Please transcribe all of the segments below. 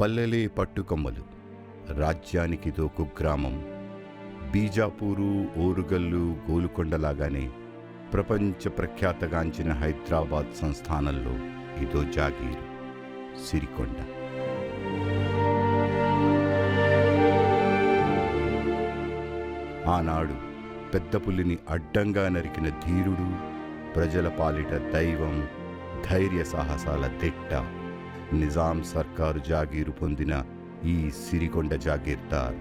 పల్లెలే పట్టుకొమ్మలు, రాజ్యానికిదో కుగ్రామం. బీజాపూరు, ఓరుగల్లు, గోలుకొండలాగానే ప్రపంచ ప్రఖ్యాతగాంచిన హైదరాబాద్ సంస్థానంలో ఇదో జాగీరు, సిరికొండ. ఆనాడు పెద్ద పులిని అడ్డంగా నరికిన ధీరుడు, ప్రజల పాలిట దైవం, ధైర్య సాహసాల దిట్ట, నిజాం సర్కారు జాగీరు పొందిన ఈ సిరికొండ జాగీర్దార్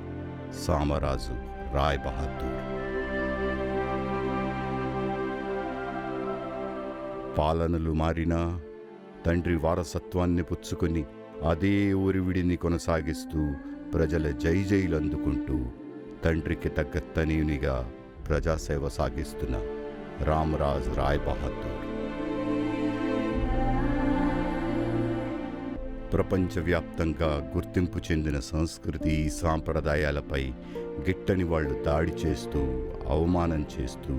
సామరాజు రాయ్ బహదూర్. పాలనలు మారినా తండ్రి వారసత్వాన్ని పుచ్చుకొని అదే ఒరివిడిని కొనసాగిస్తూ ప్రజల జైజైలు అందుకుంటూ తండ్రికి తగ్గ తనయునిగా ప్రజాసేవ సాగిస్తున్న రామరాజ్ రాయ్ బహదూర్. ప్రపంచవ్యాప్తంగా గుర్తింపు చెందిన సంస్కృతి సాంప్రదాయాలపై గిట్టని వాళ్ళు దాడి చేస్తూ, అవమానం చేస్తూ,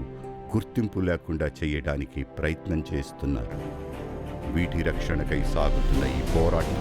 గుర్తింపు లేకుండా చేయడానికి ప్రయత్నం చేస్తున్నారు. వీటి రక్షణకై సాగుతున్న ఈ పోరాటం